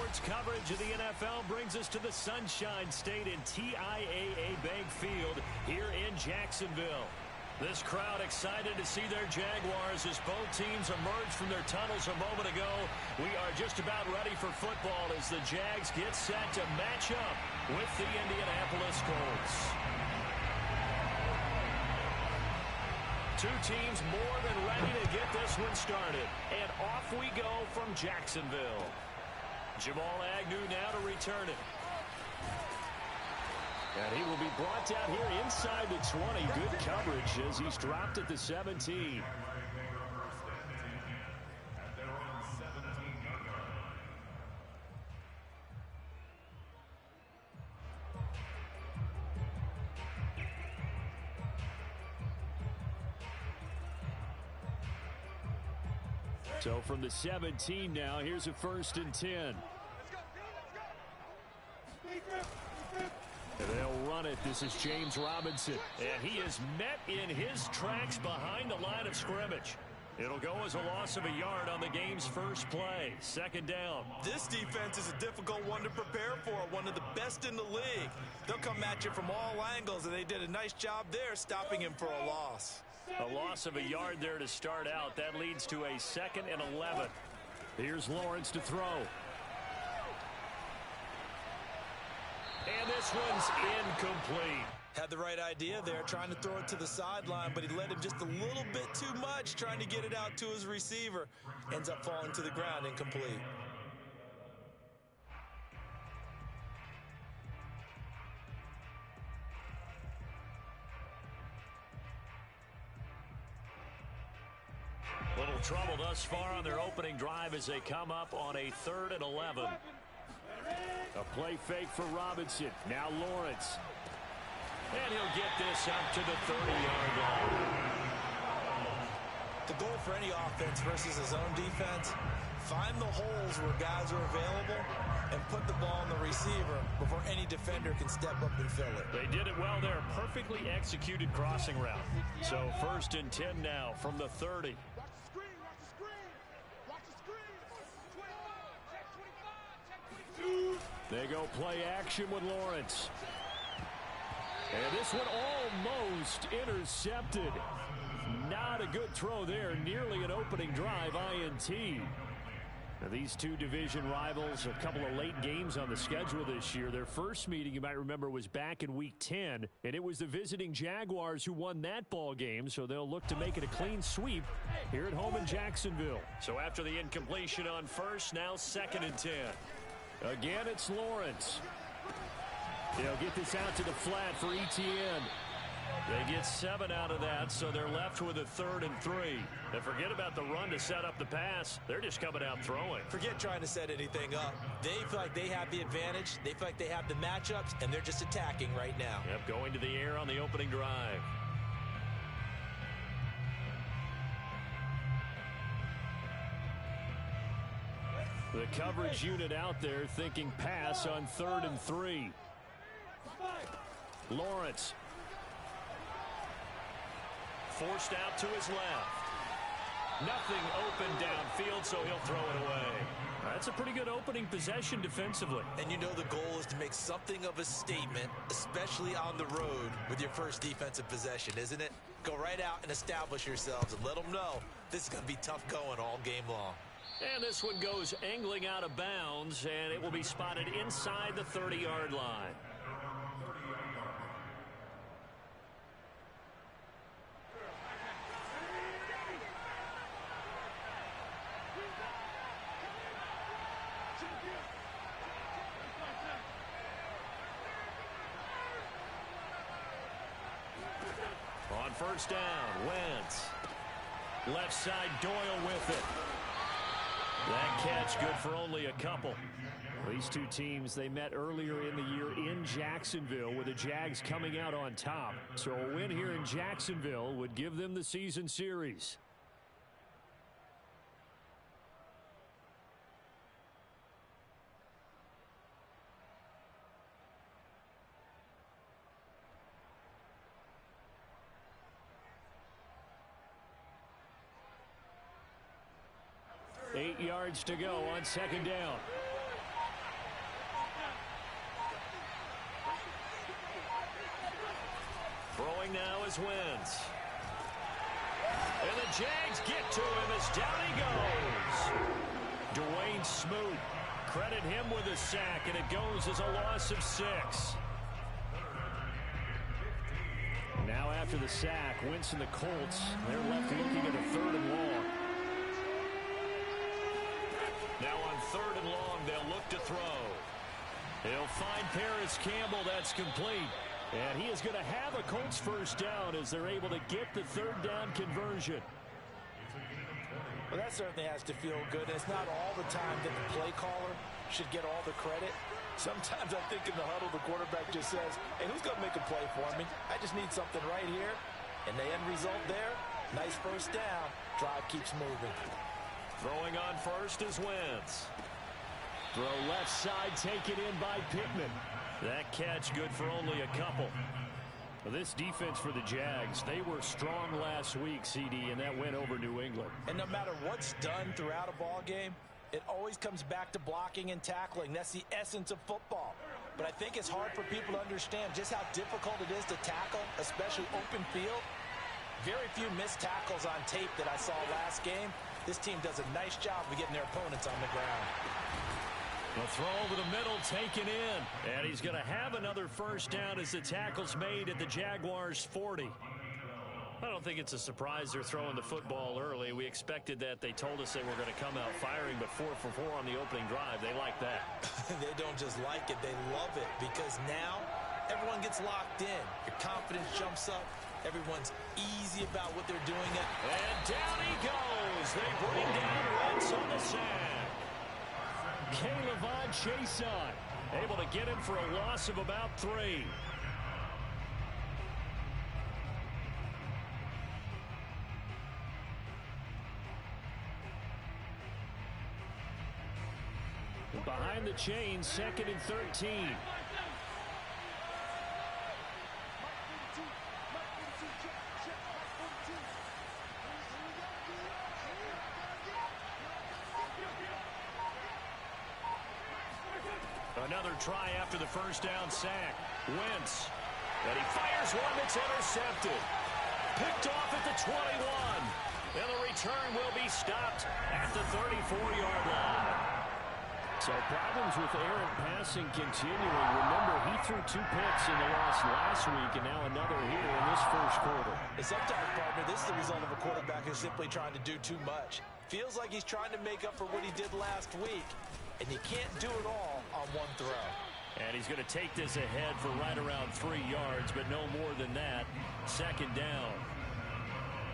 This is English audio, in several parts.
Sports coverage of the NFL brings us to the Sunshine State in TIAA Bank Field here in Jacksonville. This crowd excited to see their Jaguars as both teams emerged from their tunnels a moment ago. We are just about ready for football as the Jags get set to match up with the Indianapolis Colts. Two teams more than ready to get this one started. And off we go from Jacksonville. Jamal Agnew now to return it. And he will be brought down here inside the 20. Good coverage as he's dropped at the 17. So from the 17 now, here's a 1st and 10. And they'll run it. This is James Robinson. And he is met in his tracks behind the line of scrimmage. It'll go as a loss of a yard on the game's first play. 2nd down. This defense is a difficult one to prepare for. One of the best in the league. They'll come at you from all angles, and they did a nice job there stopping him for a loss. A loss of a yard there to start out. That leads to a 2nd and 11. Here's Lawrence to throw. And this one's incomplete. Had the right idea there, trying to throw it to the sideline, but he led him just a little bit too much, trying to get it out to his receiver. Ends up falling to the ground, incomplete. Little trouble thus far on their opening drive as they come up on a 3rd and 11. A play fake for Robinson. Now Lawrence. And he'll get this up to the 30-yard line. The goal for any offense versus his own defense, find the holes where guys are available and put the ball on the receiver before any defender can step up and fill it. They did it well there. Perfectly executed crossing route. So 1st and 10 now from the 30. They go play action with Lawrence. And this one almost intercepted. Not a good throw there. Nearly an opening drive INT. Now these two division rivals, a couple of late games on the schedule this year. Their first meeting, you might remember, was back in Week 10. And it was the visiting Jaguars who won that ball game. So they'll look to make it a clean sweep here at home in Jacksonville. So after the incompletion on 1st, now 2nd and 10. Again, it's Lawrence. They'll get this out to the flat for ETN. They get 7 out of that, so they're left with a 3rd and 3. And forget about the run to set up the pass. They're just coming out throwing. Forget trying to set anything up. They feel like they have the advantage. They feel like they have the matchups, and they're just attacking right now. Yep, going to the air on the opening drive. The coverage unit out there thinking pass on 3rd and 3. Lawrence. Forced out to his left. Nothing open downfield, so he'll throw it away. That's a pretty good opening possession defensively. And you know the goal is to make something of a statement, especially on the road with your first defensive possession, isn't it? Go right out and establish yourselves and let them know this is going to be tough going all game long. And this one goes angling out of bounds, and it will be spotted inside the 30-yard line. On 1st down, Wentz. Left side, Doyle with it. That catch good for only a couple. These two teams, they met earlier in the year in Jacksonville with the Jags coming out on top. So a win here in Jacksonville would give them the season series. Eight yards to go on 2nd down. throwing now is Wentz. And the Jags get to him as down he goes. Dwayne Smoot, credit him with a sack, and it goes as a loss of 6. Now after the sack, Wentz and the Colts, they're left looking at a 3rd and long. Now on 3rd and long, they'll look to throw. He'll find Paris Campbell. That's complete. And he is going to have a Colts first down as they're able to get the 3rd down conversion. Well, that certainly has to feel good. It's not all the time that the play caller should get all the credit. Sometimes I think in the huddle, the quarterback just says, hey, who's going to make a play for me? I just need something right here. And the end result there, nice first down. Drive keeps moving. Throwing on first is Wentz. Throw left side taken in by Pittman. That catch good for only a couple. Well, this defense for the Jags, they were strong last week, CD, and that went over New England. And no matter what's done throughout a ball game, it always comes back to blocking and tackling. That's the essence of football. But I think it's hard for people to understand just how difficult it is to tackle, especially open field. Very few missed tackles on tape that I saw last game. This team does a nice job of getting their opponents on the ground. The throw over the middle taken in. And he's going to have another first down as the tackle's made at the Jaguars' 40. I don't think it's a surprise they're throwing the football early. We expected that. They told us they were going to come out firing, but 4 for 4 on the opening drive. They like that. They don't just like it, they love it, because now everyone gets locked in. Your confidence jumps up. Everyone's easy about what they're doing. And down he goes. They bring down Wentz on the sack. K'Lavon Chaisson able to get him for a loss of about 3. Behind the chains, 2nd and 13. Another try after the first down sack. Wentz. And he fires one that's intercepted. Picked off at the 21. And the return will be stopped at the 34-yard line. So problems with errant passing continuing. Remember, he threw 2 picks in the loss last week, and now another here in this first quarter. And sometimes, partner, this is the result of a quarterback who's simply trying to do too much. Feels like he's trying to make up for what he did last week. And you can't do it all on one throw. And he's going to take this ahead for right around 3 yards, but no more than that. 2nd down.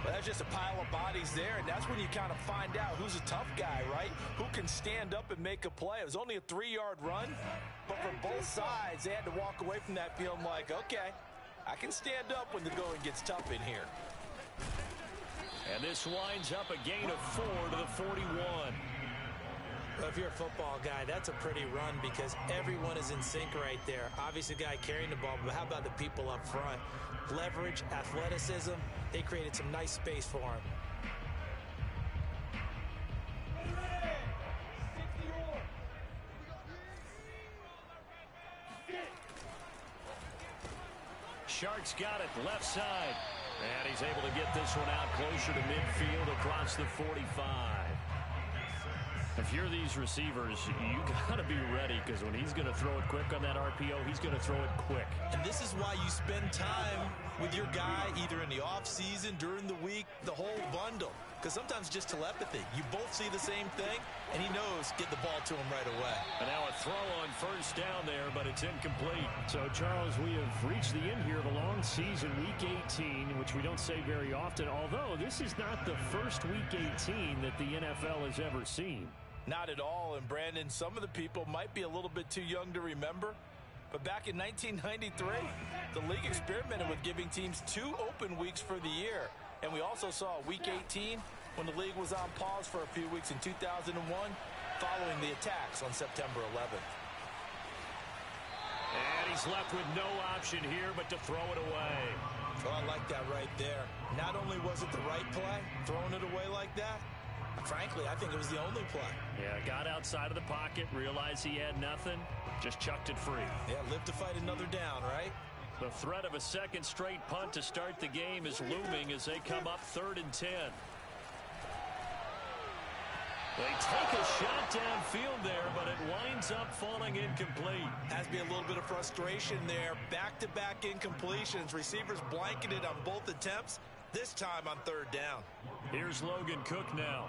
Well, that's just a pile of bodies there, and that's when you kind of find out who's a tough guy, right? Who can stand up and make a play. It was only a 3-yard run, but for both sides, they had to walk away from that feeling like, okay, I can stand up when the going gets tough in here. And this winds up a gain of 4 to the 41. Well, if you're a football guy, that's a pretty run because everyone is in sync right there. Obviously, the guy carrying the ball, but how about the people up front? Leverage, athleticism, they created some nice space for him. Sharks got it left side. And he's able to get this one out closer to midfield across the 45. If you're these receivers, you got to be ready because when he's going to throw it quick on that RPO, he's going to throw it quick. And this is why you spend time with your guy either in the offseason, during the week, the whole bundle. Because sometimes just telepathy. You both see the same thing, and he knows get the ball to him right away. And now a throw on first down there, but it's incomplete. So, Charles, we have reached the end here of a long season, Week 18, which we don't say very often, although this is not the first Week 18 that the NFL has ever seen. Not at all, and Brandon, some of the people might be a little bit too young to remember, but back in 1993, the league experimented with giving teams 2 open weeks for the year, and we also saw Week 18 when the league was on pause for a few weeks in 2001 following the attacks on September 11th. And he's left with no option here but to throw it away. Oh, I like that right there. Not only was it the right play, throwing it away like that, frankly, I think it was the only play. Yeah, got outside of the pocket, realized he had nothing, just chucked it free. Yeah, live to fight another down, right? The threat of a second straight punt to start the game is looming as they come up 3rd and 10. They take a shot downfield there, but it winds up falling incomplete. Has to be a little bit of frustration there. Back-to-back incompletions. Receivers blanketed on both attempts, this time on 3rd down. Here's Logan Cook now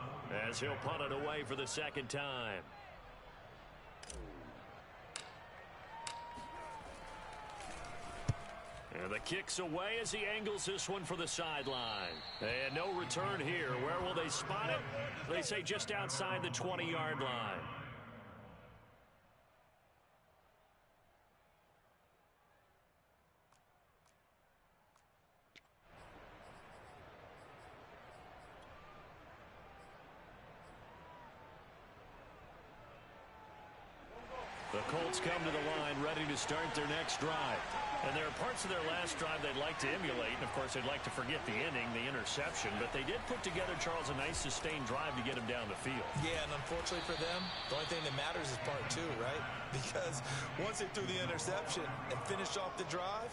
as he'll punt it away for the second time. And the kick's away as he angles this one for the sideline. And no return here. Where will they spot it? They say just outside the 20-yard line. The Colts come to the line ready to start their next drive. And there are parts of their last drive they'd like to emulate. And, of course, they'd like to forget the inning, the interception. But they did put together, Charles, a nice sustained drive to get him down the field. Yeah, and unfortunately for them, the only thing that matters is part 2, right? Because once they threw the interception and finished off the drive,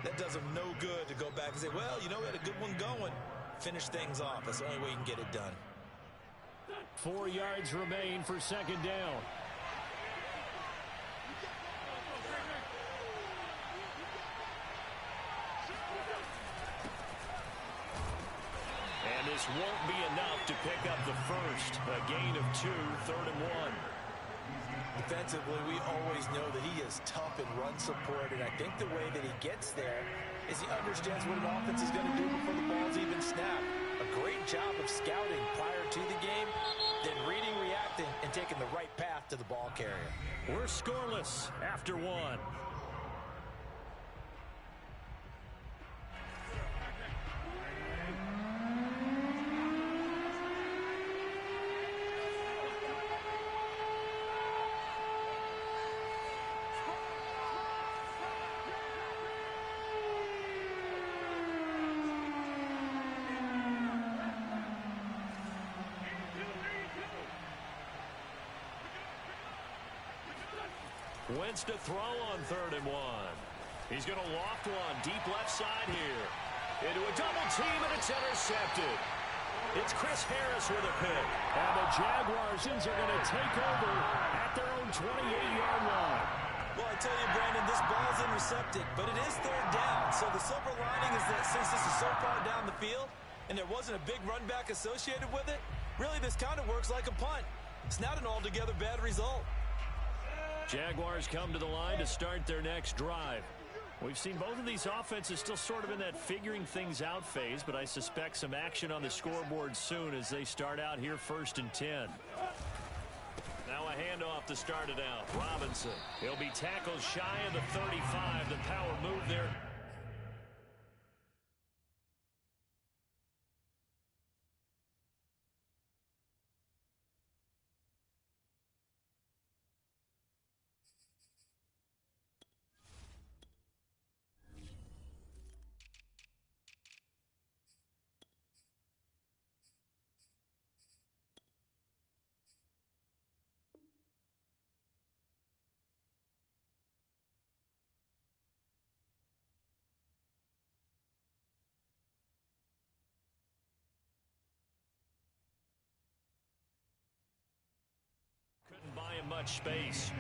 that does them no good to go back and say, well, you know, we had a good one going. Finish things off. That's the only way you can get it done. 4 yards remain for second down. This won't be enough to pick up the first. A gain of 2, 3rd and 1. Defensively, we always know that he is tough in run support, and I think the way that he gets there is he understands what an offense is going to do before the ball's even snapped. A great job of scouting prior to the game, then reading, reacting, and taking the right path to the ball carrier. We're scoreless after 1. Wentz to throw on 3rd and 1. He's going to loft one deep left side here. Into a double team, and it's intercepted. It's Chris Harris with a pick. And the Jaguars are going to take over at their own 28-yard line. Well, I tell you, Brandon, this ball's intercepted, but it is 3rd down. So the silver lining is that since this is so far down the field and there wasn't a big run back associated with it, really this kind of works like a punt. It's not an altogether bad result. Jaguars come to the line to start their next drive. We've seen both of these offenses still sort of in that figuring things out phase, but I suspect some action on the scoreboard soon as they start out here 1st and 10. Now a handoff to start it out. Robinson. He'll be tackled shy of the 35. The power move there. Couldn't buy him much space.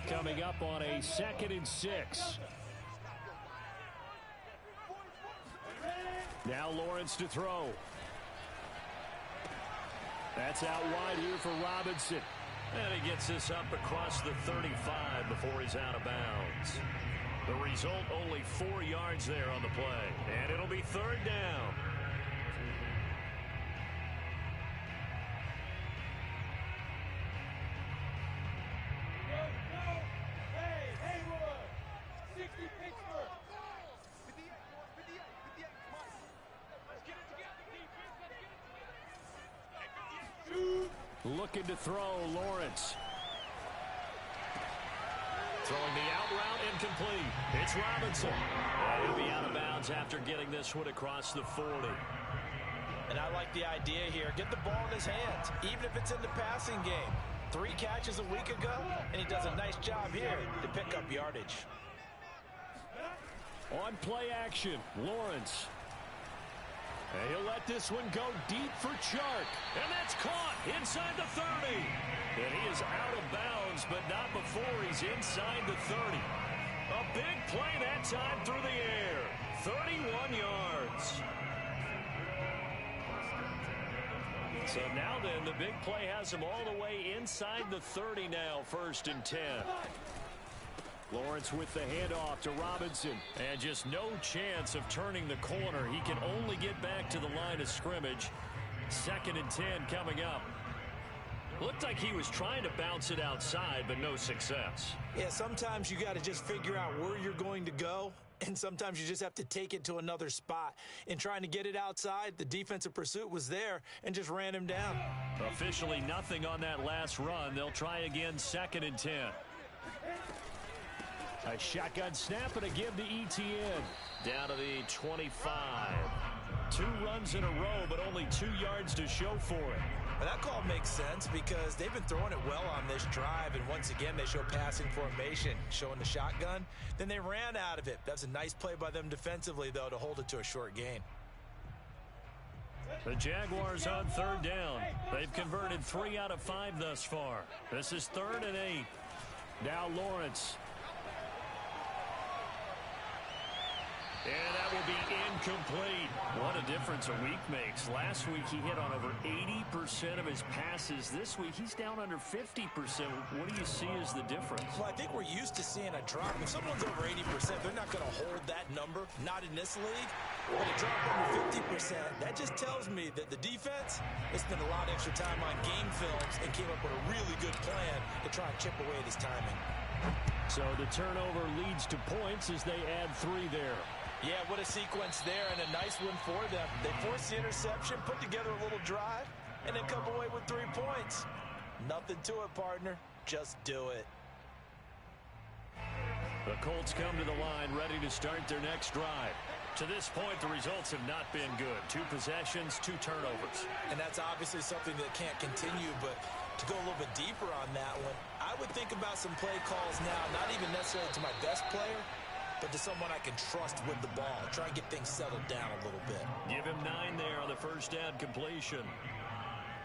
Coming up on a 2nd and 6. Now Lawrence to throw. That's out wide here for Robinson. And he gets this up across the 35 before he's out of bounds. The result, only 4 yards there on the play. And it'll be 3rd down. Looking to throw, Lawrence. Throwing the out route, incomplete. It's Robinson. He'll be out of bounds after getting this one across the 40. And And I like the idea here. Get the ball in his hands, even if it's in the passing game. 3 catches a week ago, and he does a nice job here to pick up yardage. On play action, Lawrence. And he'll let this one go deep for Chark. And that's caught inside the 30. And he is out of bounds, but not before he's inside the 30. A big play that time through the air. 31 yards. So now then, the big play has him all the way inside the 30 now, 1st and 10. Lawrence with the handoff to Robinson. And just no chance of turning the corner. He can only get back to the line of scrimmage. 2nd and 10 coming up. Looked like he was trying to bounce it outside, but no success. Yeah, sometimes you got to just figure out where you're going to go. And sometimes you just have to take it to another spot. In trying to get it outside, the defensive pursuit was there and just ran him down. Officially nothing on that last run. They'll try again, 2nd and 10. A shotgun snap and a give to Etienne. Down to the 25. 2 runs in a row, but only 2 yards to show for it. Well, that call makes sense because they've been throwing it well on this drive, and once again they show passing formation, showing the shotgun. Then they ran out of it. That's a nice play by them defensively, though, to hold it to a short gain. The Jaguars on 3rd down. They've converted 3 out of 5 thus far. This is 3rd and 8. Now Lawrence. And that will be incomplete. What a difference a week makes. Last week he hit on over 80% of his passes. This week he's down under 50%. What do you see as the difference? Well, I think we're used to seeing a drop. If someone's over 80%, they're not going to hold that number. Not in this league. But a drop under 50%, that just tells me that the defense has spent a lot of extra time on game films and came up with a really good plan to try and chip away at his timing. So the turnover leads to points as they add 3 there. Yeah, what a sequence there, and a nice one for them. They force the interception, put together a little drive, and then come away with 3 points. Nothing to it, partner. Just do it. The Colts come to the line ready to start their next drive. To this point, the results have not been good. 2 possessions, 2 turnovers. And that's obviously something that can't continue, but to go a little bit deeper on that one, I would think about some play calls now, not even necessarily to my best player, but to someone I can trust with the ball. Try and get things settled down a little bit. Give him 9 there on the first down completion.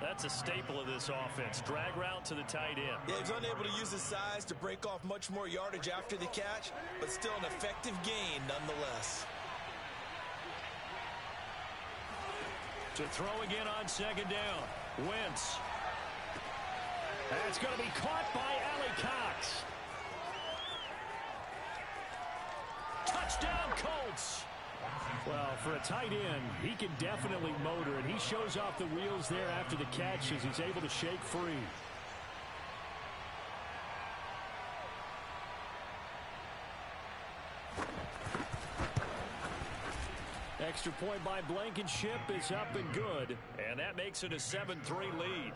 That's a staple of this offense. Drag route to the tight end. Yeah, he's unable to use his size to break off much more yardage after the catch, but still an effective gain nonetheless. To throw again on 2nd down. Wentz. That's going to be caught by Allie Cox. Touchdown, Colts. Well, for a tight end, he can definitely motor it. He shows off the wheels there after the catch as he's able to shake free. Extra point by Blankenship is up and good, and that makes it a 7-3 lead.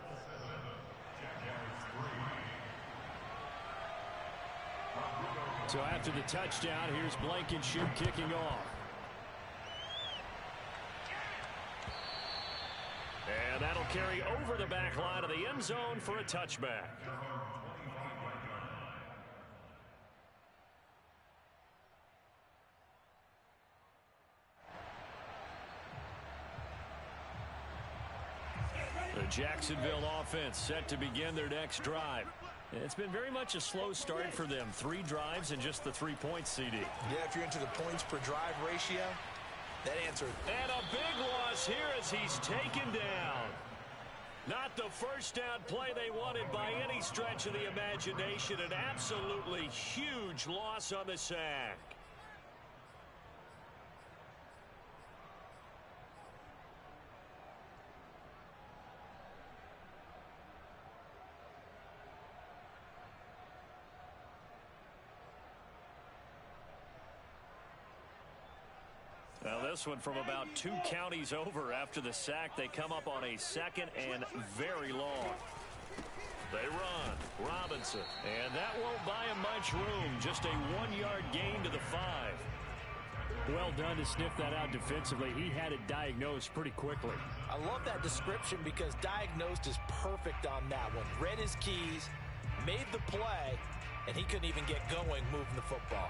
So after the touchdown, here's Blankenship kicking off. And that'll carry over the back line of the end zone for a touchback. The Jacksonville offense set to begin their next drive. It's been very much a slow start for them. 3 drives and just the 3 points, CD. Yeah, if you're into the points per drive ratio, that answer. And a big loss here as he's taken down. Not the first down play they wanted by any stretch of the imagination. An absolutely huge loss on the sack. Now this one from about 2 counties over after the sack. They come up on a 2nd and very long. They run. Robinson. And that won't buy him much room. Just a 1-yard gain to the 5. Well done to sniff that out defensively. He had it diagnosed pretty quickly. I love that description because diagnosed is perfect on that one. Read his keys, made the play, and he couldn't even get going moving the football.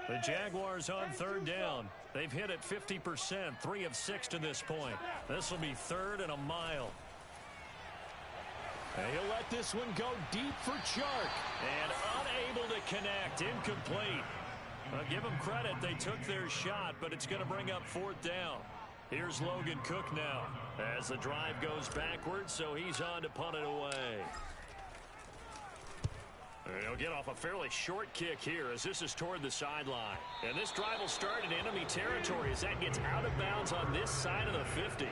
The Jaguars on third down. They've hit it 50%, 3 of 6 to this point. This will be 3rd and a mile. And he'll let this one go deep for Chark. And unable to connect. Incomplete. Well, give them credit. They took their shot, but it's going to bring up 4th down. Here's Logan Cook now as the drive goes backwards, so he's on to punt it away. He'll get off a fairly short kick here as this is toward the sideline. And this drive will start in enemy territory as that gets out of bounds on this side of the 50.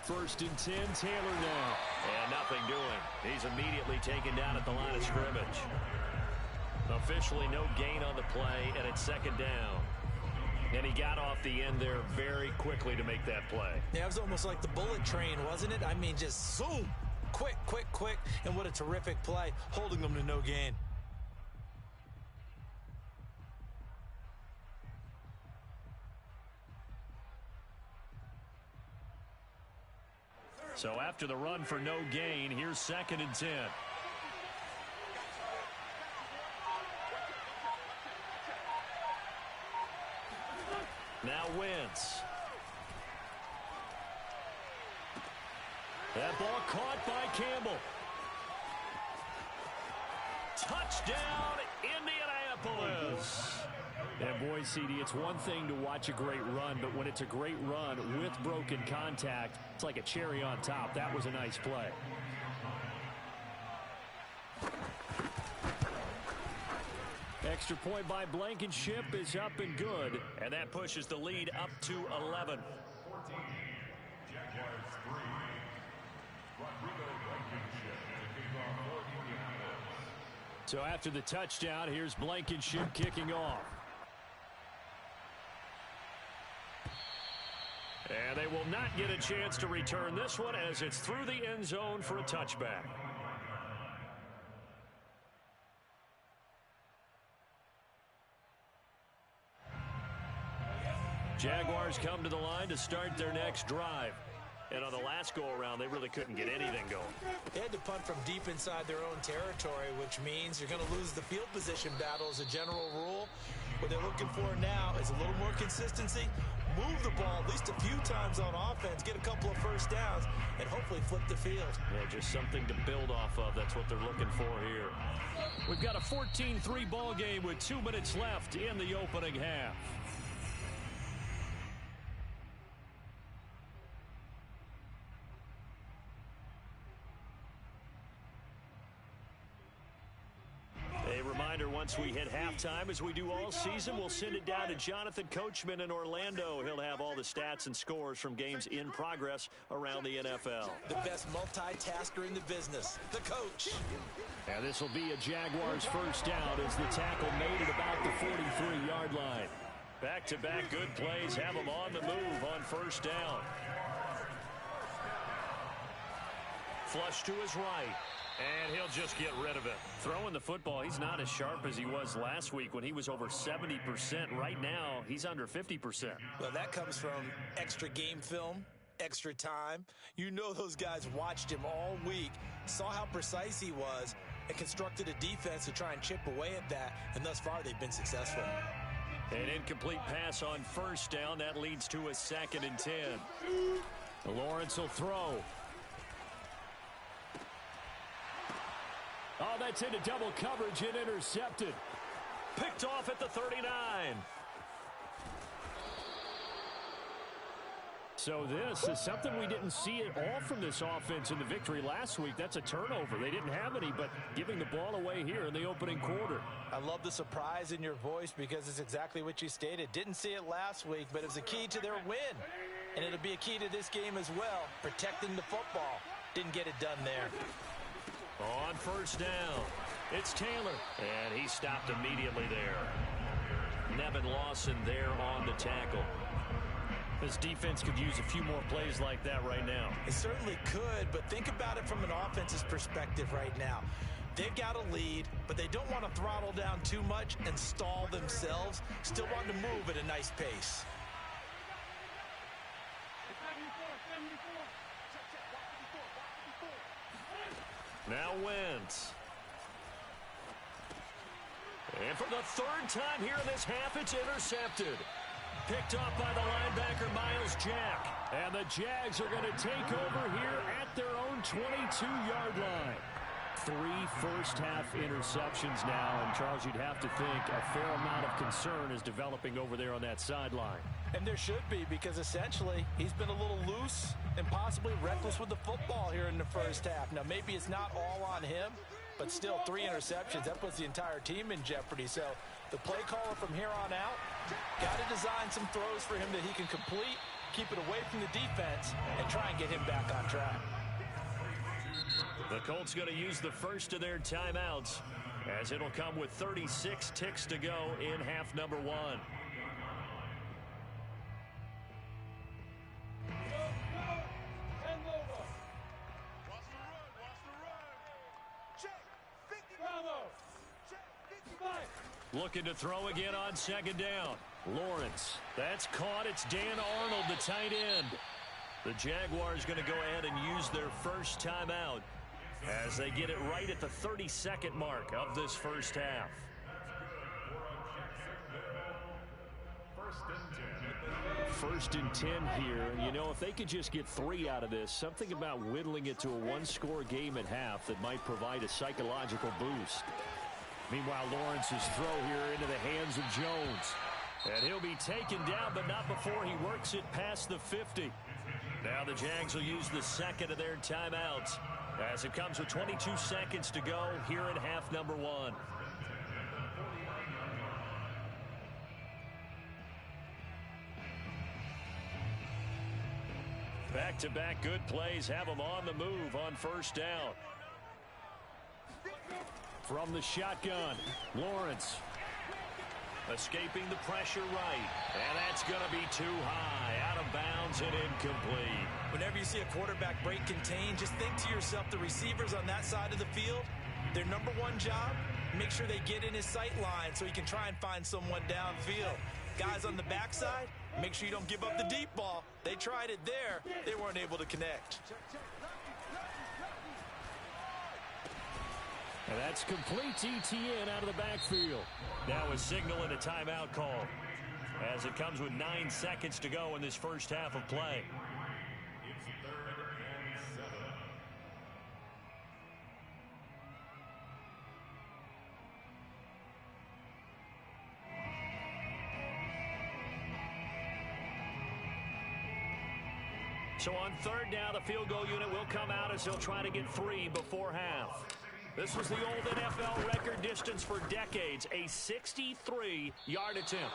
First and 10, Taylor now. And nothing doing. He's immediately taken down at the line of scrimmage. Officially no gain on the play, and it's 2nd down. And he got off the end there very quickly to make that play. Yeah, it was almost like the bullet train, wasn't it? I mean, just zoom. Quick, quick, quick. And what a terrific play, holding them to no gain. So after the run for no gain, here's 2nd and 10. Now Wentz. That ball caught by Campbell. Touchdown, Indianapolis. And boy, CD, it's one thing to watch a great run, but when it's a great run with broken contact, it's like a cherry on top. That was a nice play. Extra point by Blankenship is up and good, and that pushes the lead up to 11. So after the touchdown, here's Blankenship kicking off. And they will not get a chance to return this one as it's through the end zone for a touchback. Jaguars come to the line to start their next drive. And on the last go-around, they really couldn't get anything going. They had to punt from deep inside their own territory, which means you're going to lose the field position battle as a general rule. What they're looking for now is a little more consistency, move the ball at least a few times on offense, get a couple of first downs, and hopefully flip the field. Yeah, just something to build off of. That's what they're looking for here. We've got a 14-3 ball game with 2 minutes left in the opening half. Once we hit halftime, as we do all season, we'll send it down to Jonathan Coachman in Orlando. He'll have all the stats and scores from games in progress around the NFL. The best multitasker in the business, the coach. And this will be a Jaguars first down as the tackle made at about the 43-yard line. Back-to-back good plays have them on the move on first down. Flush to his right. And he'll just get rid of it. Throwing the football, he's not as sharp as he was last week when he was over 70%. Right now, he's under 50%. Well, that comes from extra game film, extra time. You know those guys watched him all week, saw how precise he was, and constructed a defense to try and chip away at that. And thus far, they've been successful. An incomplete pass on first down. That leads to a 2nd and 10. Lawrence will throw. Oh, that's into double coverage and intercepted. Picked off at the 39. So this is something we didn't see at all from this offense in the victory last week. That's a turnover. They didn't have any, but giving the ball away here in the opening quarter. I love the surprise in your voice because it's exactly what you stated. Didn't see it last week, but it was a key to their win. And it'll be a key to this game as well, protecting the football. Didn't get it done there. On first down, it's Taylor, and he stopped immediately there. Nevin Lawson there on the tackle. This defense could use a few more plays like that right now. It certainly could, but think about it from an offense's perspective right now. They've got a lead, but they don't want to throttle down too much and stall themselves. Still want to move at a nice pace. Now Wentz. And for the third time here in this half, it's intercepted. Picked off by the linebacker, Miles Jack. And the Jags are going to take over here at their own 22-yard line. 3 first-half interceptions now. And, Charles, you'd have to think a fair amount of concern is developing over there on that sideline. And there should be, because essentially he's been a little loose and possibly reckless with the football here in the first half. Now, maybe it's not all on him, but still 3 interceptions. That puts the entire team in jeopardy. So the play caller from here on out got to design some throws for him that he can complete, keep it away from the defense, and try and get him back on track. The Colts going to use the first of their timeouts, as it'll come with 36 ticks to go in half number 1. Looking to throw again on second down. Lawrence. That's caught. It's Dan Arnold, the tight end. The Jaguars going to go ahead and use their first timeout as they get it right at the 32nd mark of this first half. First and 10 here. And, you know, if they could just get 3 out of this, something about whittling it to a one-score game at half that might provide a psychological boost. Meanwhile, Lawrence's throw here into the hands of Jones. And he'll be taken down, but not before he works it past the 50. Now the Jags will use the second of their timeouts as it comes with 22 seconds to go here in half number 1. Back-to-back good plays have them on the move on first down. From the shotgun, Lawrence escaping the pressure right. And that's going to be too high, out of bounds and incomplete. Whenever you see a quarterback break contain, just think to yourself, the receivers on that side of the field, their number one job, make sure they get in his sight line so he can try and find someone downfield. Guys on the backside, make sure you don't give up the deep ball. They tried it there. They weren't able to connect. And that's complete ETN out of the backfield. Now a signal and a timeout call as it comes with 9 seconds to go in this first half of play. It's 3rd and 7. So on third down, the field goal unit will come out as they'll try to get 3 before half. This was the old NFL record distance for decades, a 63-yard attempt.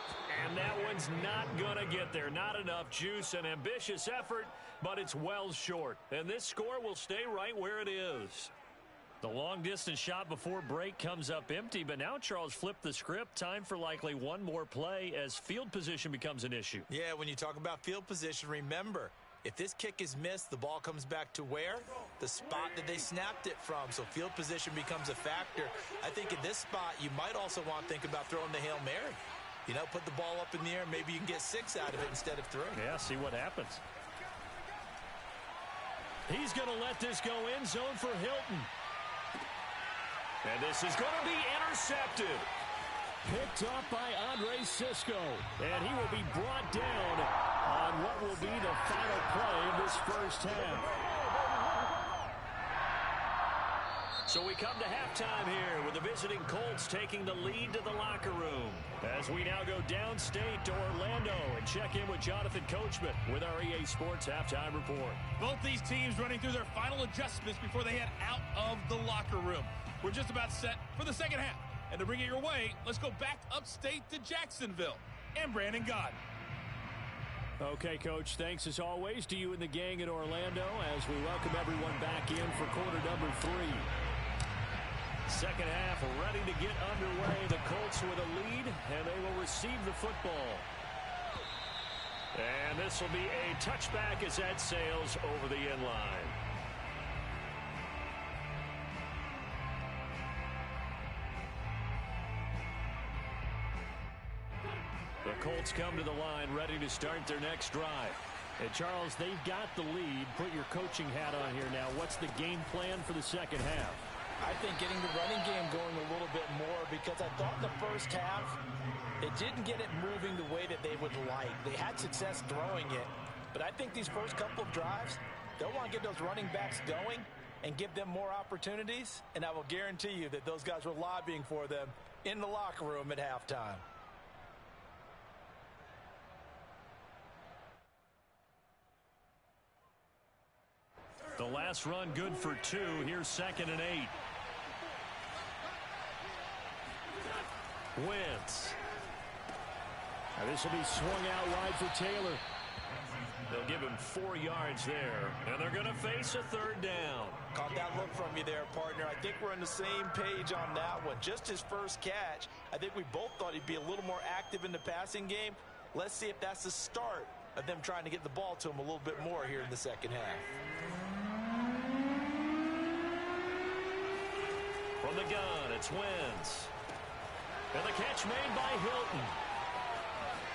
And that one's not going to get there. Not enough juice, an ambitious effort, but it's well short. And this score will stay right where it is. The long-distance shot before break comes up empty, but now Charles flipped the script. Time for likely one more play as field position becomes an issue. Yeah, when you talk about field position, remember, if this kick is missed, the ball comes back to where? The spot that they snapped it from. So field position becomes a factor. I think in this spot, you might also want to think about throwing the Hail Mary. You know, put the ball up in the air. Maybe you can get 6 out of it instead of 3. Yeah, see what happens. He's going to let this go end zone for Hilton. And this is going to be intercepted. Picked off by Andre Sisco. And he will be brought down on what will be the final play of this first half. So we come to halftime here with the visiting Colts taking the lead to the locker room. As we now go downstate to Orlando and check in with Jonathan Coachman with our EA Sports Halftime Report. Both these teams running through their final adjustments before they head out of the locker room. We're just about set for the second half. And to bring it your way, let's go back upstate to Jacksonville and Brandon Gott. Okay, Coach, thanks as always to you and the gang in Orlando as we welcome everyone back in for quarter number 3. Second half ready to get underway. The Colts with a lead, and they will receive the football. And this will be a touchback as that sails over the end line. The Colts come to the line ready to start their next drive. And Charles, they've got the lead. Put your coaching hat on here now. What's the game plan for the second half? I think getting the running game going a little bit more, because I thought the first half, it didn't get it moving the way that they would like. They had success throwing it, but I think these first couple of drives, they'll want to get those running backs going and give them more opportunities, and I will guarantee you that those guys were lobbying for them in the locker room at halftime. The last run good for 2. Here's 2nd and 8. Wentz. Now this will be swung out wide for Taylor. They'll give him 4 yards there, and they're going to face a 3rd down. Caught that look from you there, partner. I think we're on the same page on that one. Just his first catch. I think we both thought he'd be a little more active in the passing game. Let's see if that's the start of them trying to get the ball to him a little bit more here in the second half. From the gun, it's Wentz. And the catch made by Hilton.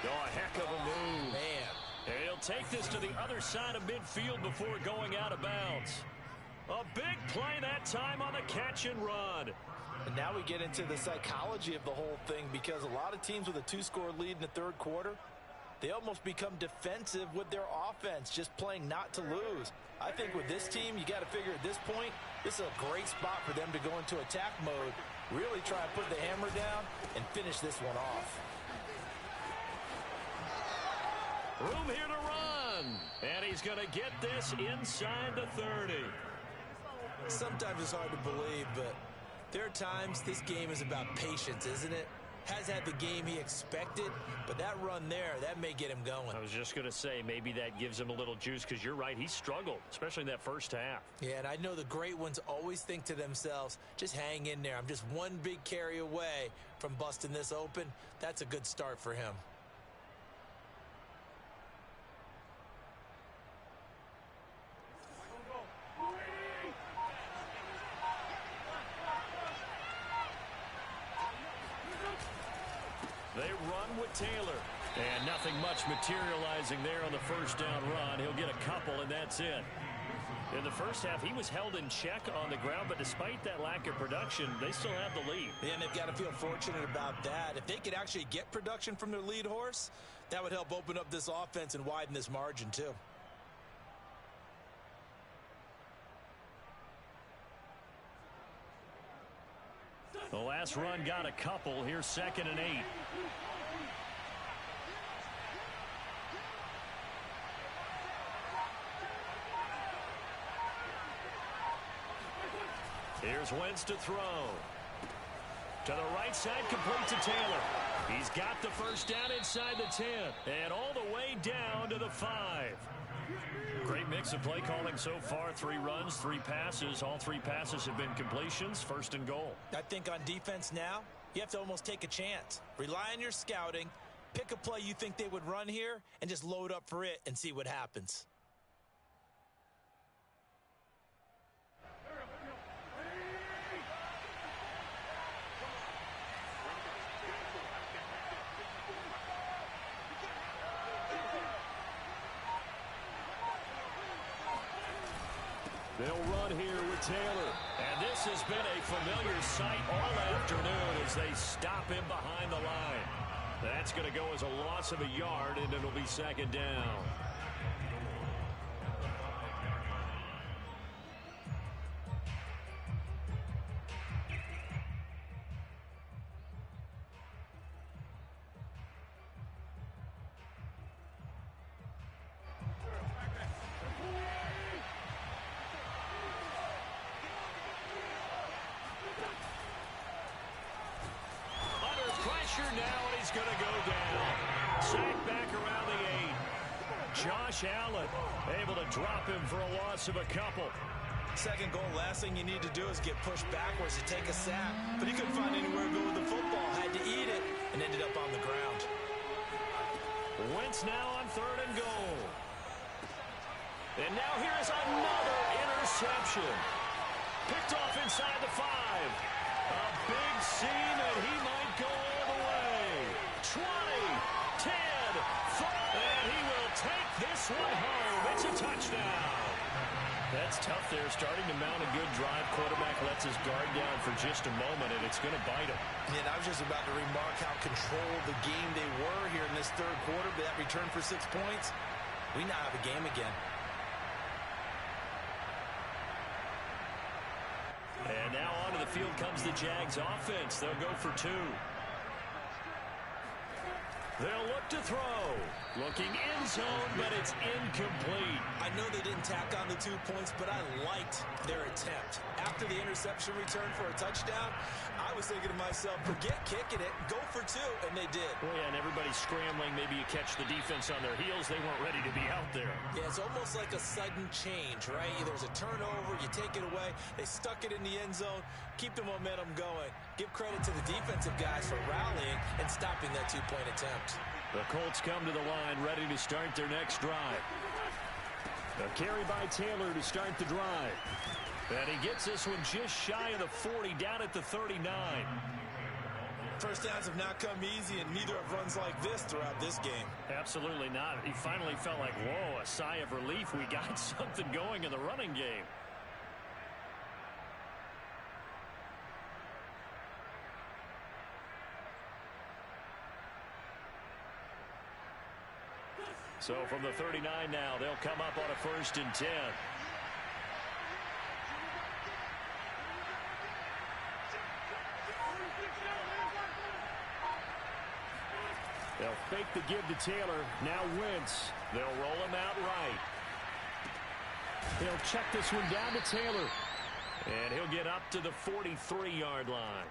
Oh, a heck of a move. Man. And he'll take this to the other side of midfield before going out of bounds. A big play that time on the catch and run. And now we get into the psychology of the whole thing, because a lot of teams with a 2-score lead in the third quarter, they almost become defensive with their offense, just playing not to lose. I think with this team, you got to figure at this point, this is a great spot for them to go into attack mode, really try and put the hammer down and finish this one off. Room here to run. And he's going to get this inside the 30. Sometimes it's hard to believe, but there are times this game is about patience, isn't it? Has had the game he expected, but that run there, that may get him going. I was just going to say, maybe that gives him a little juice, because you're right, he struggled, especially in that first half. Yeah, and I know the great ones always think to themselves, just hang in there. I'm just one big carry away from busting this open. That's a good start for him. They run with Taylor. And nothing much materializing there on the first down run. He'll get a couple, and that's it. In the first half, he was held in check on the ground, but despite that lack of production, they still have the lead. And they've got to feel fortunate about that. If they could actually get production from their lead horse, that would help open up this offense and widen this margin too. The last run got a couple. Here's 2nd and 8. Here's Wentz to throw. To the right side, complete to Taylor. He's got the first down inside the 10. And all the way down to the 5. Great mix of play calling so far. 3 runs, 3 passes. All 3 passes have been completions. 1st and goal. I think on defense now, you have to almost take a chance. Rely on your scouting. Pick a play you think they would run here and just load up for it and see what happens. They'll run here with Taylor. And this has been a familiar sight all afternoon as they stop him behind the line. That's going to go as a loss of a yard, and it'll be 2nd down. pressure now, and he's going to go down. Sacked back around the 8. Josh Allen able to drop him for a loss of a couple. Second goal, last thing you need to do is get pushed backwards to take a sack. But he couldn't find anywhere to go with the football. Had to eat it and ended up on the ground. Wentz now on 3rd and goal. And now here is another interception. Picked off inside the 5. A big seam, and he might go all the way. 20, 10, 5, and he will take this one home. It's a touchdown. That's tough there, starting to mount a good drive. Quarterback lets his guard down for just a moment, and it's going to bite him. And I was just about to remark how controlled the game they were here in this third quarter. But that return for 6 points, we now have a game again. And now onto the field comes the Jags offense. They'll go for 2. They'll look to throw. Looking end zone, but it's incomplete. I know they didn't tack on the 2 points, but I liked their attempt. After the interception return for a touchdown, I was thinking to myself, forget kicking it, go for 2, and they did. Well, yeah, and everybody's scrambling. Maybe you catch the defense on their heels. They weren't ready to be out there. Yeah, it's almost like a sudden change, right? There's a turnover, you take it away, they stuck it in the end zone, keep the momentum going. Give credit to the defensive guys for rallying and stopping that 2-point attempt. The Colts come to the line, ready to start their next drive. A carry by Taylor to start the drive. And he gets this one just shy of the 40, down at the 39. First downs have not come easy, and neither have runs like this throughout this game. Absolutely not. He finally felt like, whoa, a sigh of relief. We got something going in the running game. So from the 39 now, they'll come up on a 1st and 10. They'll fake the give to Taylor. Now Wentz. They'll roll him out right. They'll check this one down to Taylor. And he'll get up to the 43-yard line.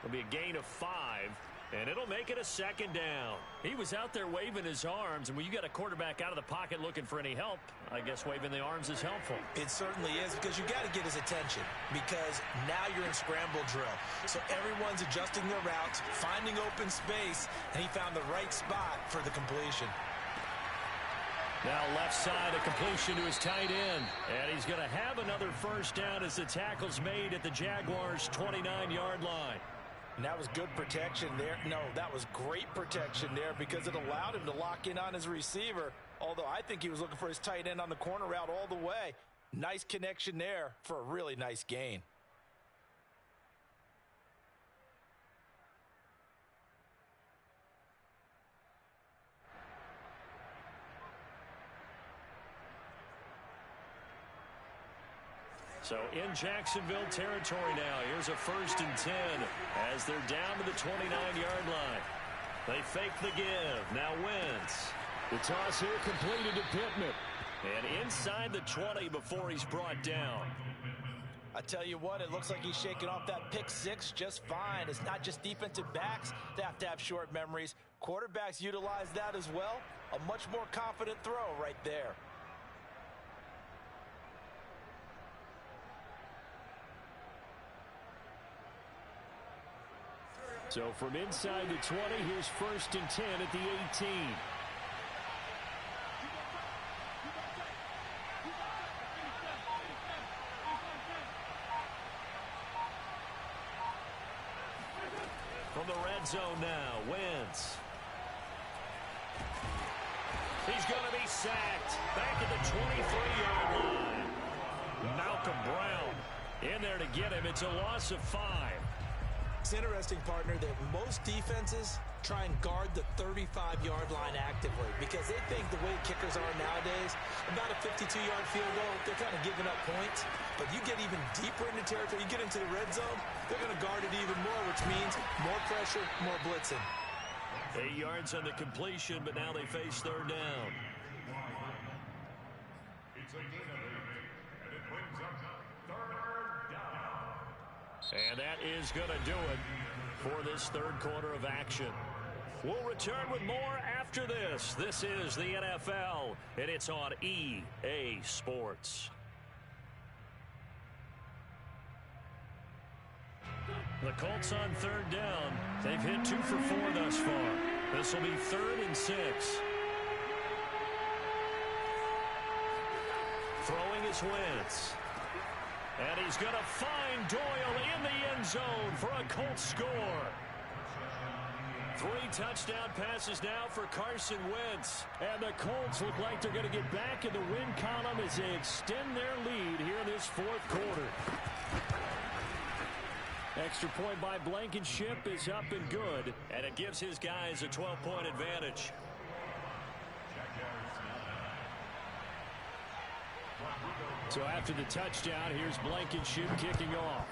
It'll be a gain of 5. And it'll make it a 2nd down. He was out there waving his arms, and when you got a quarterback out of the pocket looking for any help, I guess waving the arms is helpful. It certainly is, because you got to get his attention, because now you're in scramble drill. So everyone's adjusting their routes, finding open space, and he found the right spot for the completion. Now left side, a completion to his tight end. And he's going to have another 1st down as the tackle's made at the Jaguars' 29-yard line. And that was good protection there. No, that was great protection there, because it allowed him to lock in on his receiver. Although I think he was looking for his tight end on the corner route all the way. Nice connection there for a really nice gain. So in Jacksonville territory now. Here's a 1st and 10 as they're down to the 29-yard line. They fake the give. Now Wentz. The toss here completed to Pittman. And inside the 20 before he's brought down. I tell you what, it looks like he's shaking off that pick 6 just fine. It's not just defensive backs that have to have short memories. Quarterbacks utilize that as well. A much more confident throw right there. So from inside the 20, here's 1st and 10 at the 18. From the red zone now, Wentz. He's going to be sacked back at the 23-yard line. Malcolm Brown in there to get him. It's a loss of 5. It's interesting, partner, that most defenses try and guard the 35-yard line actively, because they think the way kickers are nowadays, about a 52-yard field goal, they're kind of giving up points. But you get even deeper into territory, you get into the red zone, they're going to guard it even more, which means more pressure, more blitzing. 8 yards on the completion, but now they face 3rd down. It's a gain of 8, and it brings up 3rd down. And that is going to do it. for this third quarter of action. We'll return with more after this. This is the NFL, and it's on EA Sports. The Colts on third down. They've hit 2 for 4 thus far. This will be 3rd and 6. Throwing is Wentz. And he's going to find Doyle in the end zone for a Colts score. 3 touchdown passes now for Carson Wentz. And the Colts look like they're going to get back in the win column as they extend their lead here in this 4th quarter. Extra point by Blankenship is up and good, and it gives his guys a 12-point advantage. So after the touchdown, here's Blankenship kicking off.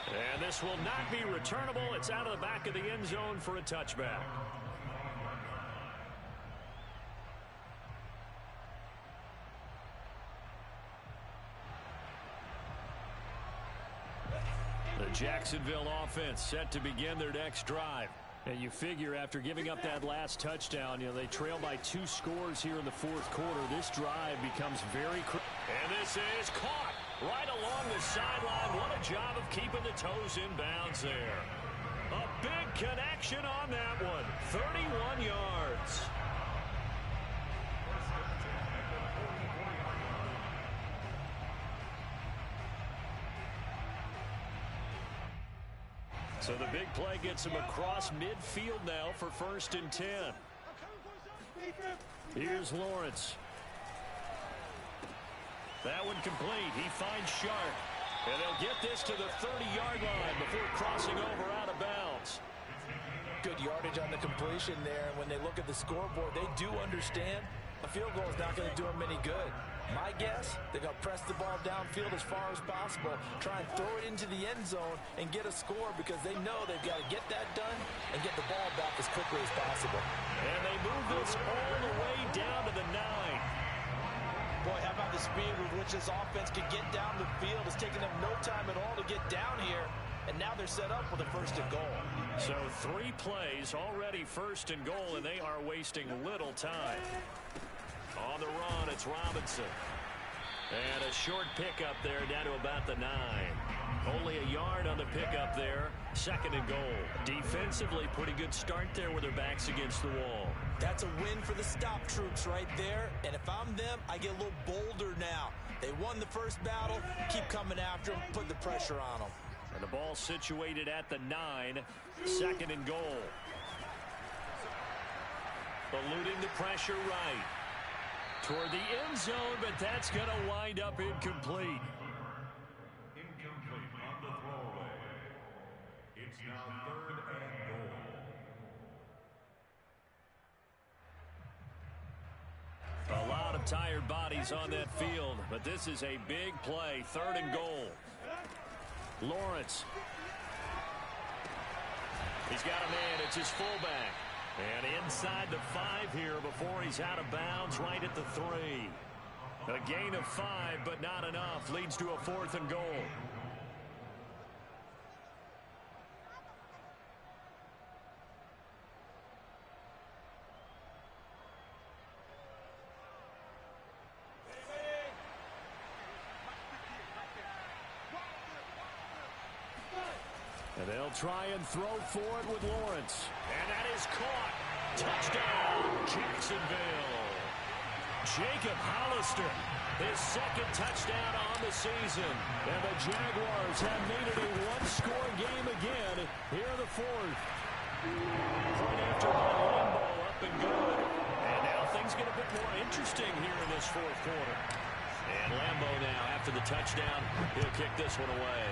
And this will not be returnable. It's out of the back of the end zone for a touchback. The Jacksonville offense set to begin their next drive. And you figure after giving up that last touchdown, they trail by 2 scores here in the 4th quarter. This drive becomes very critical. And this is caught right along the sideline. What a job of keeping the toes in bounds there. A big connection on that one. 31 yards. So the big play gets him across midfield now for 1st and 10. Here's Lawrence. That one complete. He finds Sharp. And they'll get this to the 30-yard line before crossing over out of bounds. Good yardage on the completion there. And when they look at the scoreboard, they do understand a field goal is not going to do them any good. My guess, they're going to press the ball downfield as far as possible, try and throw it into the end zone and get a score because they know they've got to get that done and get the ball back as quickly as possible. And they move this all the way down to the 9. Boy, how about the speed with which this offense can get down the field? It's taking them no time at all to get down here, and now they're set up with a 1st and goal. So 3 plays already 1st and goal, and they are wasting little time. On the run, it's Robinson. And a short pickup there down to about the 9. Only a yard on the pickup there. 2nd and goal. Defensively, pretty good start there with their backs against the wall. That's a win for the stop troops right there. And if I'm them, I get a little bolder now. They won the first battle. Keep coming after them. Put the pressure on them. And the ball situated at the 9. 2nd and goal. Eluding the pressure right. Toward the end zone, but that's going to wind up incomplete. Incomplete on the throwaway. It's now 3rd and goal. A lot of tired bodies on that field, but this is a big play. 3rd and goal. Lawrence. He's got a man. It's his fullback. And inside the 5 here before he's out of bounds right at the 3. A gain of 5, but not enough. Leads to a 4th and goal. And they'll try and throw for it with Lawrence. And that is caught. Touchdown, Jacksonville. Jacob Hollister, his 2nd touchdown on the season. And the Jaguars have made it a 1-score game again here in the 4th. Point after by Lambo, up and good. And now things get a bit more interesting here in this 4th quarter. And Lambo now, after the touchdown, he'll kick this one away.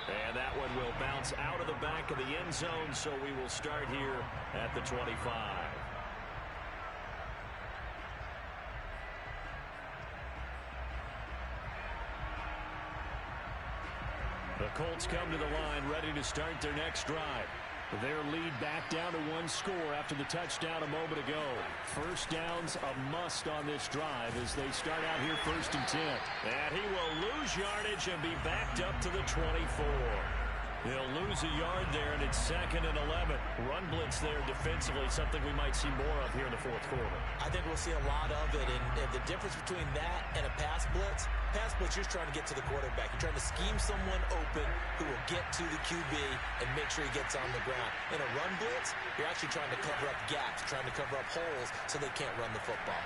And that one will bounce out of the back of the end zone, so we will start here at the 25. The Colts come to the line ready to start their next drive. Their lead back down to one score after the touchdown a moment ago. First down's a must on this drive as they start out here 1st and 10. And he will lose yardage and be backed up to the 24. He'll lose a yard there, and it's 2nd and 11. Run blitz there defensively, something we might see more of here in the 4th quarter. I think we'll see a lot of it, and the difference between that and a pass blitz, you're just trying to get to the quarterback. You're trying to scheme someone open who will get to the QB and make sure he gets on the ground. In a run blitz, you're actually trying to cover up gaps, trying to cover up holes so they can't run the football.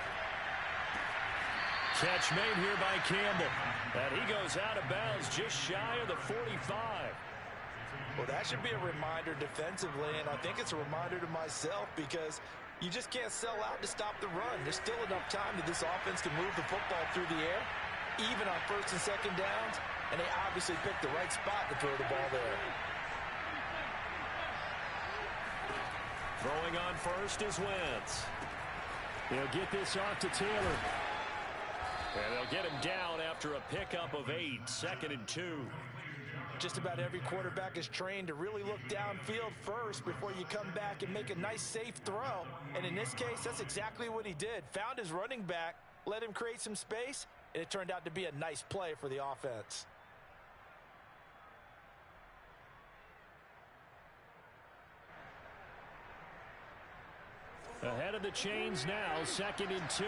Catch made here by Campbell. And he goes out of bounds just shy of the 45. Well, that should be a reminder defensively, and I think it's a reminder to myself because you just can't sell out to stop the run. There's still enough time that this offense can move the football through the air, even on 1st and 2nd downs, and they obviously picked the right spot to throw the ball there. Throwing on first is Wentz. He'll get this off to Taylor. And they'll get him down after a pickup of 8, 2nd and 2. Just about every quarterback is trained to really look downfield first before you come back and make a nice, safe throw. And in this case, that's exactly what he did. Found his running back, let him create some space, and it turned out to be a nice play for the offense. Ahead of the chains now, 2nd and 2.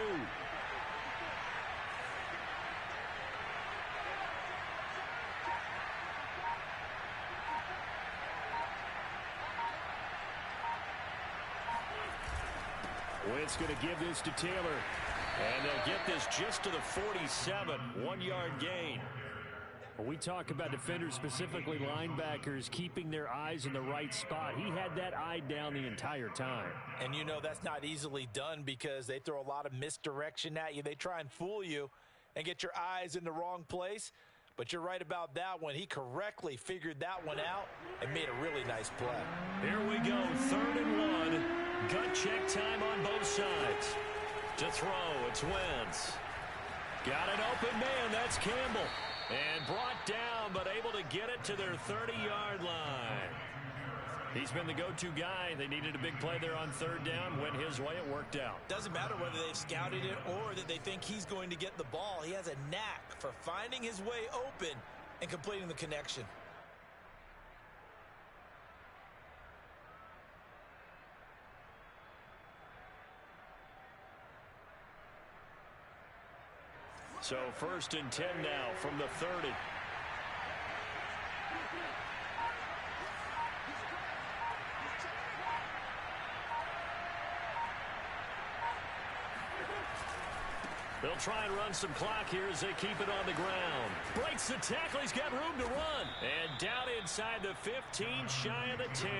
Wentz going to give this to Taylor. And they'll get this just to the 47. 1-yard gain. When we talk about defenders, specifically linebackers, keeping their eyes in the right spot, he had that eye down the entire time. And you know that's not easily done because they throw a lot of misdirection at you. They try and fool you and get your eyes in the wrong place. But you're right about that one. He correctly figured that one out and made a really nice play. Here we go, 3rd and 1. Gut check time on both sides. To throw, it's Wentz. Got an open man, that's Campbell. And brought down, but able to get it to their 30-yard line. He's been the go-to guy. They needed a big play there on 3rd down. Went his way, it worked out. Doesn't matter whether they've scouted it or that they think he's going to get the ball. He has a knack for finding his way open and completing the connection. So 1st and 10 now from the 30. They'll try and run some clock here as they keep it on the ground. Breaks the tackle. He's got room to run. And down inside the 15, shy of the 10.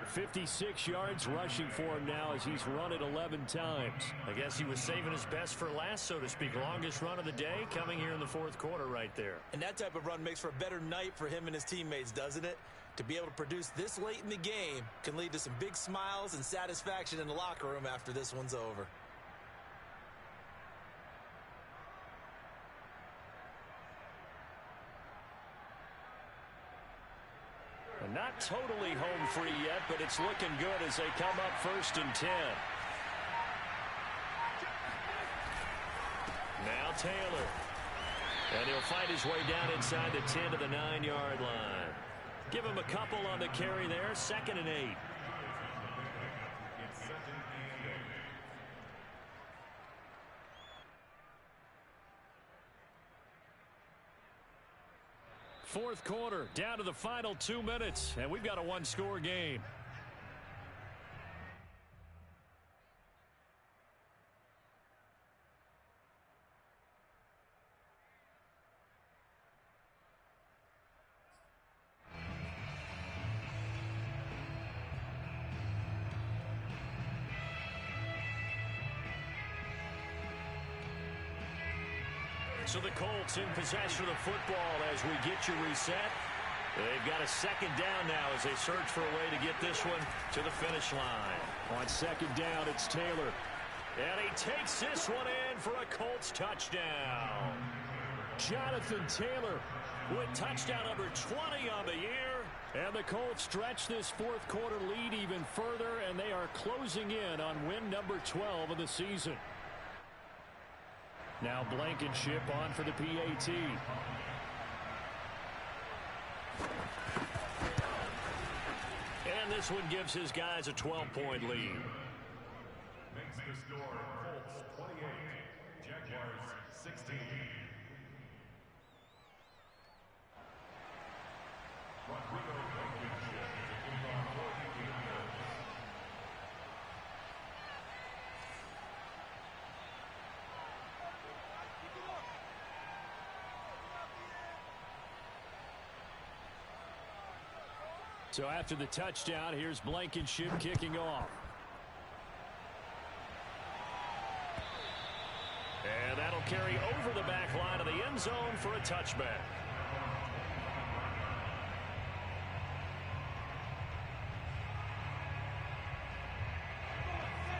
56 yards rushing for him now as he's run it 11 times. I guess he was saving his best for last, so to speak. Longest run of the day coming here in the 4th quarter right there. And that type of run makes for a better night for him and his teammates, doesn't it? To be able to produce this late in the game can lead to some big smiles and satisfaction in the locker room after this one's over. Not totally home free yet, but it's looking good as they come up 1st and 10. Now Taylor. And he'll fight his way down inside the 10 to the 9-yard line. Give him a couple on the carry there. 2nd and 8. Fourth quarter, down to the final 2 minutes, and we've got a one-score game. So the Colts in possession of the football as we get you reset. They've got a 2nd down now as they search for a way to get this one to the finish line. On 2nd down, it's Taylor. And he takes this one in for a Colts touchdown. Jonathan Taylor with touchdown number 20 on the year. And the Colts stretch this fourth quarter lead even further, and they are closing in on win number 12 of the season. Now Blankenship on for the PAT. And this one gives his guys a 12-point lead. Makes the score Colts 28, Jaguars 16. So after the touchdown, here's Blankenship kicking off. And that'll carry over the back line of the end zone for a touchback.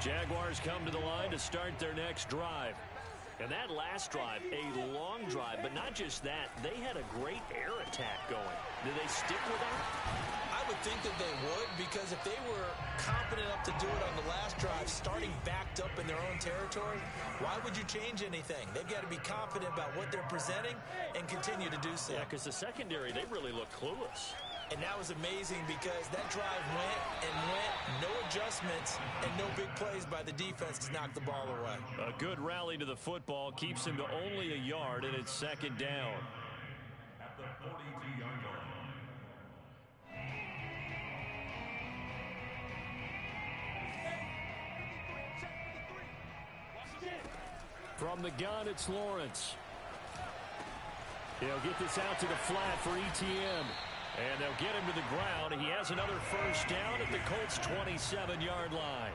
Jaguars come to the line to start their next drive. And that last drive, a long drive, but not just that, they had a great air attack going. Do they stick with that? I would think that they would, because if they were confident enough to do it on the last drive, starting backed up in their own territory, why would you change anything? They've got to be confident about what they're presenting and continue to do so. Yeah, because the secondary, they really look clueless. And that was amazing because that drive went and went, no adjustments, and no big plays by the defense to knock the ball away. A good rally to the football keeps him to only a yard, and it's second down. At the 42-yard line. From the gun, it's Lawrence. He'll get this out to the flat for ETN. And they'll get him to the ground. He has another first down at the Colts' 27-yard line.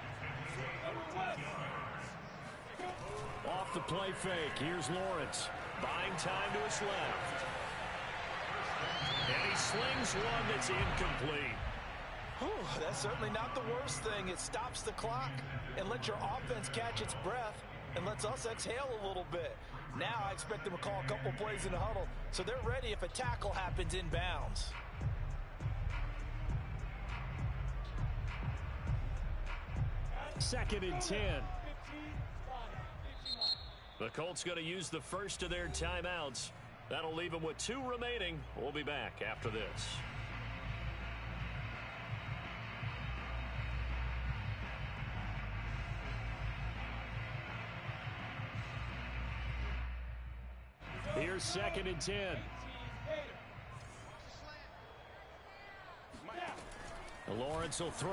Off the play fake. Here's Lawrence. Buying time to his left. And he slings one that's incomplete. Whew, that's certainly not the worst thing. It stops the clock and lets your offense catch its breath and lets us exhale a little bit. Now I expect them to call a couple plays in the huddle so they're ready if a tackle happens inbounds. Second and 10. The Colts going to use the first of their timeouts. That'll leave them with 2 remaining. We'll be back after this. Here's second and 10. Lawrence will throw.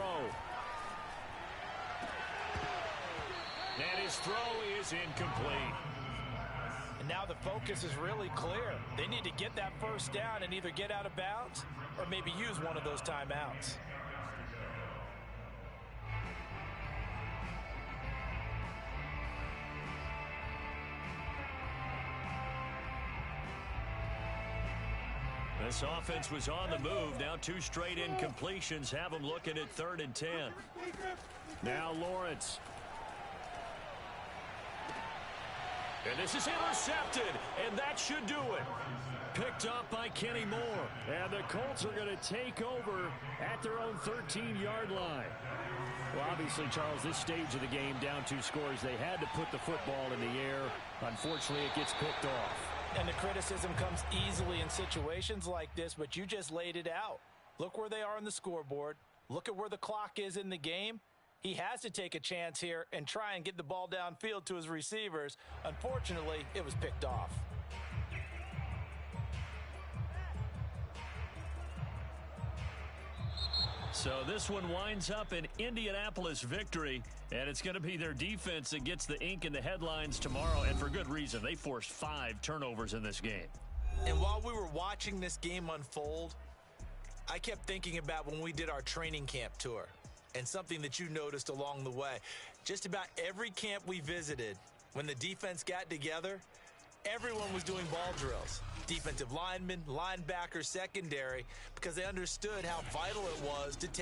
And his throw is incomplete. And now the focus is really clear. They need to get that first down and either get out of bounds or maybe use one of those timeouts. This offense was on the move. Now 2 straight incompletions have them looking at 3rd and 10. Now Lawrence. And this is intercepted, and that should do it. Picked up by Kenny Moore. And the Colts are going to take over at their own 13-yard line. Well, obviously, Charles, this stage of the game, down 2 scores, they had to put the football in the air. Unfortunately, it gets picked off. And the criticism comes easily in situations like this, but you just laid it out. Look where they are on the scoreboard. Look at where the clock is in the game. He has to take a chance here and try and get the ball downfield to his receivers. Unfortunately, it was picked off. So this one winds up an Indianapolis victory, and it's going to be their defense that gets the ink in the headlines tomorrow, and for good reason. They forced 5 turnovers in this game. And while we were watching this game unfold, I kept thinking about when we did our training camp tour. And something that you noticed along the way. Just about every camp we visited, when the defense got together, everyone was doing ball drills. Defensive linemen, linebackers, secondary, because they understood how vital it was to take